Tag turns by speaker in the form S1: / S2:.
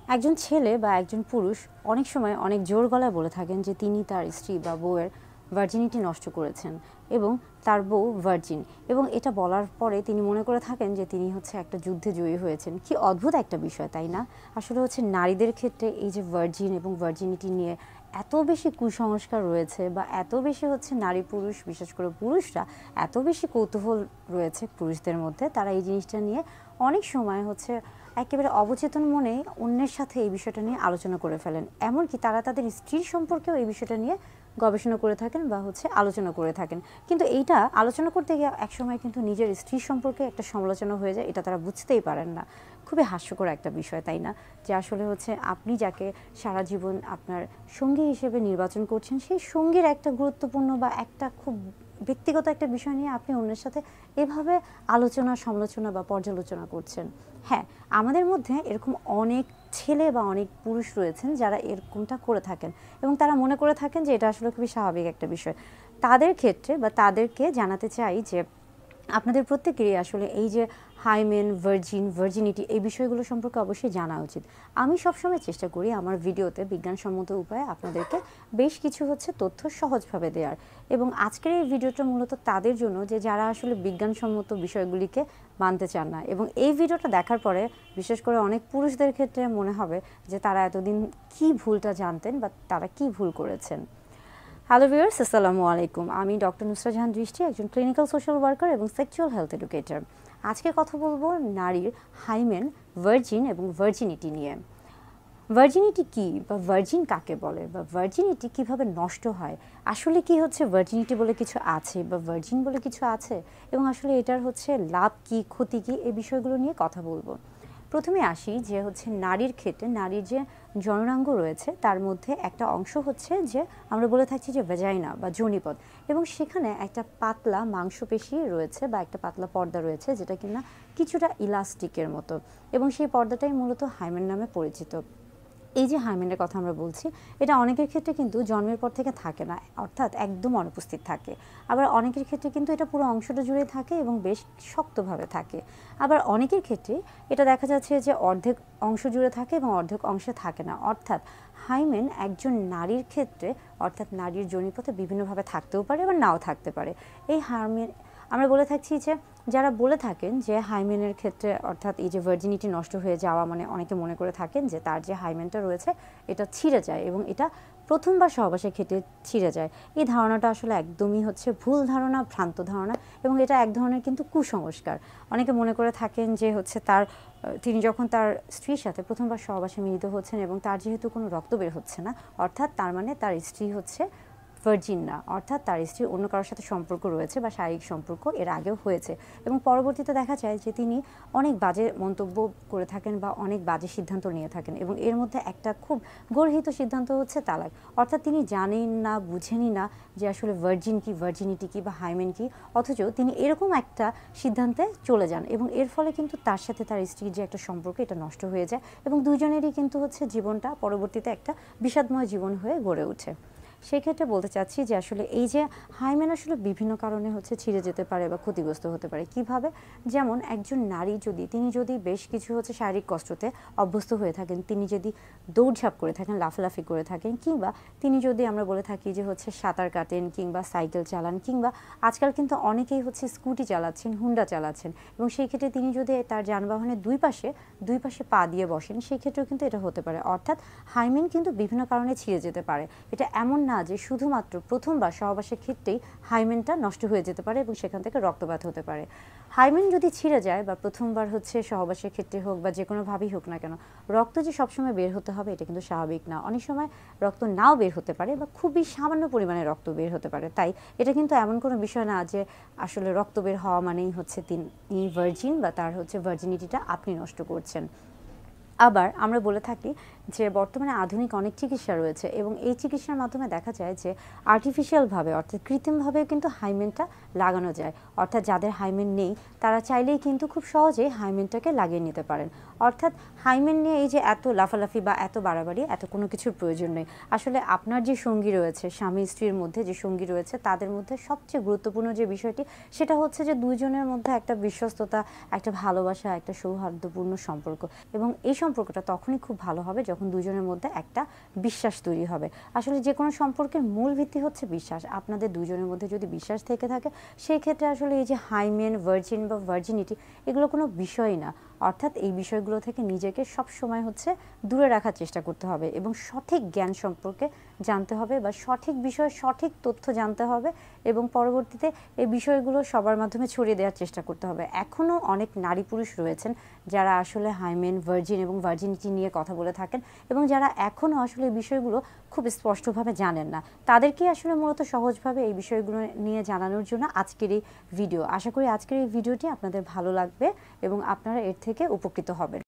S1: একজন ছেলে বা একজন পুরুষ অনেক সময় অনেক জোর গলায় বলে থাকেন যে তিনি তার স্ত্রী বা বউয়ের ভার্জিনিটি নষ্ট করেছেন এবং তার বউ ভার্জিন, এবং এটা বলার পরে তিনি মনে করে থাকেন যে তিনি হচ্ছে একটা যুদ্ধে জয়ী হয়েছেন। কি অদ্ভুত একটা বিষয়, তাই না? আসলে হচ্ছে নারীদের ক্ষেত্রে এই যে ভার্জিন এবং ভার্জিনিটি নিয়ে এত বেশি কুসংস্কার রয়েছে, বা এত বেশি হচ্ছে নারী পুরুষ, বিশেষ করে পুরুষরা এত বেশি কৌতূহল রয়েছে পুরুষদের মধ্যে, তারা এই জিনিসটা নিয়ে অনেক সময় হচ্ছে একেবারে অবচেতন মনে অন্যের সাথে এই বিষয়টা নিয়ে আলোচনা করে ফেলেন। এমনকি তারা তাদের স্ত্রীর সম্পর্কেও এই বিষয়টা নিয়ে গবেষণা করে থাকেন বা হচ্ছে আলোচনা করে থাকেন। কিন্তু এইটা আলোচনা করতে গিয়ে একসময় কিন্তু নিজের স্ত্রীর সম্পর্কে একটা সমালোচনা হয়ে যায়, এটা তারা বুঝতেই পারেন না। খুবই হাস্যকর একটা বিষয়, তাই না? যে আসলে হচ্ছে আপনি যাকে সারা জীবন আপনার সঙ্গী হিসেবে নির্বাচন করছেন, সেই সঙ্গীর একটা গুরুত্বপূর্ণ বা একটা খুব ব্যক্তিগত একটা বিষয় নিয়ে আপনি অন্যের সাথে এভাবে আলোচনা, সমালোচনা বা পর্যালোচনা করছেন। হ্যাঁ, আমাদের মধ্যে এরকম অনেক ছেলে বা অনেক পুরুষ রয়েছেন যারা এরকমটা করে থাকেন এবং তারা মনে করে থাকেন যে এটা আসলে খুবই স্বাভাবিক একটা বিষয়। তাদের ক্ষেত্রে বা তাদেরকে জানাতে চাই যে আপনাদের প্রত্যেকেরই আসলে এই যে হাইমেন, ভার্জিনিটি এই বিষয়গুলো সম্পর্কে অবশ্যই জানা উচিত। আমি সবসময় চেষ্টা করি আমার ভিডিওতে বিজ্ঞানসম্মত উপায়ে আপনাদেরকে বেশ কিছু হচ্ছে তথ্য সহজভাবে দেওয়ার, এবং আজকের এই ভিডিওটা মূলত তাদের জন্য যে যারা আসলে বিজ্ঞানসম্মত বিষয়গুলিকে মানতে চান না, এবং এই ভিডিওটা দেখার পরে বিশেষ করে অনেক পুরুষদের ক্ষেত্রে মনে হবে যে তারা এতদিন কি ভুলটা জানতেন বা তারা কি ভুল করেছেন। হ্যালো ভিউয়ার্স, আসসালামু আলাইকুম। আমি ডক্টর নুসরাত জাহান দৃষ্টি, একজন ক্লিনিক্যাল সোশ্যাল ওয়ার্কার এবং সেক্সুয়াল হেলথ এডুকেটর। আজকে কথা বলবো নারীর হাইমেন, ভার্জিন এবং ভার্জিনিটি নিয়ে। ভার্জিনিটি কি বা ভার্জিন কাকে বলে বা ভার্জিনিটি কিভাবে নষ্ট হয়, আসলে কি হচ্ছে ভার্জিনিটি বলে কিছু আছে বা ভার্জিন বলে কিছু আছে, এবং আসলে এটার হচ্ছে লাভ কি ক্ষতি কি, এই বিষয়গুলো নিয়ে কথা বলবো। প্রথমে আসি যে হচ্ছে নারীর ক্ষেত্রে নারীর যে জননাঙ্গ রয়েছে তার মধ্যে একটা অংশ হচ্ছে যে আমরা বলে থাকছি যে ভ্যাজাইনা বা যোনিপদ, এবং সেখানে একটা পাতলা মাংসপেশি রয়েছে বা একটা পাতলা পর্দা রয়েছে যেটা কিনা কিছুটা ইলাস্টিকের মতো, এবং সেই পর্দাটাই মূলত হাইমেন নামে পরিচিত। এই যে হাইমেনের কথা আমরা বলছি, এটা অনেকের ক্ষেত্রে কিন্তু জন্মের পর থেকে থাকে না, অর্থাৎ একদম অনুপস্থিত থাকে। আবার অনেকের ক্ষেত্রে কিন্তু এটা পুরো অংশটা জুড়ে থাকে এবং বেশ শক্তভাবে থাকে। আবার অনেকের ক্ষেত্রে এটা দেখা যাচ্ছে যে অর্ধেক অংশ জুড়ে থাকে এবং অর্ধেক অংশে থাকে না, অর্থাৎ হাইমেন একজন নারীর ক্ষেত্রে, অর্থাৎ নারীর যোনিপথে বিভিন্নভাবে থাকতেও পারে বা নাও থাকতে পারে। এই হাইমেন আমরা বলে থাকছি যে যারা বলে থাকেন যে হাইমেনের ক্ষেত্রে, অর্থাৎ এই যে ভার্জিনিটি নষ্ট হয়ে যাওয়া মানে অনেকে মনে করে থাকেন যে তার যে হাইমেনটা রয়েছে এটা ছিঁড়ে যায় এবং এটা প্রথমবার সহবাসের ক্ষেত্রে ছিঁড়ে যায়। এই ধারণাটা আসলে একদমই হচ্ছে ভুল ধারণা, ভ্রান্ত ধারণা, এবং এটা এক ধরনের কিন্তু কুসংস্কার। অনেকে মনে করে থাকেন যে হচ্ছে তিনি যখন তার স্ত্রীর সাথে প্রথমবার সহবাসে মিলিত হচ্ছেন এবং তার যেহেতু কোনো রক্ত বের হচ্ছে না, অর্থাৎ তার মানে তার স্ত্রী হচ্ছে ভার্জিন না, অর্থাৎ তার স্ত্রীর অন্য কারোর সাথে সম্পর্ক রয়েছে বা শারীরিক সম্পর্ক এর আগেও হয়েছে, এবং পরবর্তীতে দেখা যায় যে তিনি অনেক বাজে মন্তব্য করে থাকেন বা অনেক বাজে সিদ্ধান্ত নিয়ে থাকেন, এবং এর মধ্যে একটা খুব গর্হিত সিদ্ধান্ত হচ্ছে তালাক। অর্থাৎ তিনি জানেন না, বুঝেনই না যে আসলে ভার্জিন কি, ভার্জিনিটি কি বা হাইমেন কি, অথচ তিনি এরকম একটা সিদ্ধান্তে চলে যান, এবং এর ফলে কিন্তু তার সাথে তার স্ত্রীর যে একটা সম্পর্ক এটা নষ্ট হয়ে যায়, এবং দুজনেরই কিন্তু হচ্ছে জীবনটা পরবর্তীতে একটা বিষাদময় জীবন হয়ে গড়ে ওঠে। সেই ক্ষেত্রে বলতে চাচ্ছি যে আসলে এই যে হাইমেন আসলে বিভিন্ন কারণে হচ্ছে ছিঁড়ে যেতে পারে বা ক্ষতিগ্রস্ত হতে পারে। কিভাবে? যেমন একজন নারী তিনি যদি বেশ কিছু হচ্ছে শারীরিক কষ্টতে অভ্যস্ত হয়ে থাকেন, তিনি যদি দৌড়ঝাঁপ করে থাকেন, লাফালাফি করে থাকেন, কিংবা তিনি যদি আমরা বলে থাকি যে হচ্ছে সাঁতার কাটেন কিংবা সাইকেল চালান, কিংবা আজকাল কিন্তু অনেকেই হচ্ছে স্কুটি চালাচ্ছেন, হুন্ডা চালাচ্ছেন, এবং সেই ক্ষেত্রে তিনি যদি তার যানবাহনের দুই পাশে পা দিয়ে বসেন, সেই ক্ষেত্রেও কিন্তু এটা হতে পারে। অর্থাৎ হাইমেন কিন্তু বিভিন্ন কারণে ছিঁড়ে যেতে পারে। এটা এমন না যে শুধুমাত্র প্রথমবার সহবাসের ক্ষেত্রেই হাইমেনটা নষ্ট হয়ে যেতে পারে এবং সেখান থেকে রক্তপাত হতে পারে। হাইমেন যদি ছিঁড়ে যায় বা প্রথমবার হচ্ছে সহবাসের ক্ষেত্রে হোক বা যে কোনোভাবেই হোক না কেন, রক্ত যে সবসময় বের হতে হবে এটা কিন্তু স্বাভাবিক না। অনেক সময় রক্ত নাও বের হতে পারে বা খুবই সামান্য পরিমাণে রক্ত বের হতে পারে। তাই এটা কিন্তু এমন কোনো বিষয় না যে আসলে রক্ত বের হওয়া মানেই হচ্ছে তিনি ভার্জিন বা তার হচ্ছে ভার্জিনিটিটা আপনি নষ্ট করছেন। আবার আমরা বলে থাকি যে বর্তমানে আধুনিক অনেক চিকিৎসা রয়েছে, এবং এই চিকিৎসার মাধ্যমে দেখা যায় যে আর্টিফিশিয়ালভাবে, অর্থাৎ কৃত্রিমভাবে কিন্তু হাইমেনটা লাগানো যায়। অর্থাৎ যাদের হাইমেন নেই তারা চাইলেই কিন্তু খুব সহজেই হাইমেনটাকে লাগিয়ে নিতে পারেন। অর্থাৎ হাইমেন নিয়ে এই যে এত লাফালাফি বা এত বাড়াবাড়ি এত কোনো কিছুর প্রয়োজন নেই। আসলে আপনার যে সঙ্গী রয়েছে, স্বামী স্ত্রীর মধ্যে যে সঙ্গী রয়েছে, তাদের মধ্যে সবচেয়ে গুরুত্বপূর্ণ যে বিষয়টি সেটা হচ্ছে যে দুইজনের মধ্যে একটা বিশ্বস্ততা, একটা ভালোবাসা, একটা সৌহার্দ্যপূর্ণ সম্পর্ক। এবং এই সম্পর্কটা তখনই খুব ভালো হবে যখন দুজনের মধ্যে একটা বিশ্বাস তৈরি হবে। আসলে যে কোনো সম্পর্কের মূল ভিত্তি হচ্ছে বিশ্বাস। আপনাদের দুজনের মধ্যে যদি বিশ্বাস থেকে থাকে, সেই ক্ষেত্রে আসলে এই যে হাইমেন, ভার্জিন বা ভার্জিনিটি এগুলো কোনো বিষয়ই না। অর্থাৎ এই বিষয়গুলো থেকে নিজেকে সব সময় হচ্ছে দূরে রাখার চেষ্টা করতে হবে এবং সঠিক জ্ঞান সম্পর্কে জানতে হবে বা সঠিক বিষয়ে সঠিক তথ্য জানতে হবে এবং পরবর্তীতে এই বিষয়গুলো সবার মাধ্যমে ছড়িয়ে দেওয়ার চেষ্টা করতে হবে। এখনও অনেক নারী পুরুষ রয়েছেন যারা আসলে হাইমেন, ভার্জিন এবং ভার্জিনিটি নিয়ে কথা বলে থাকেন এবং যারা এখনও আসলে এই বিষয়গুলো খুব স্পষ্টভাবে জানেন না। তাদেরকেই আসলে মূলত সহজভাবে এই বিষয়গুলো নিয়ে জানানোর জন্য আজকের এই ভিডিও। আশা করি আজকের এই ভিডিওটি আপনাদের ভালো লাগবে এবং আপনারা এর থেকে উপকৃত হবেন।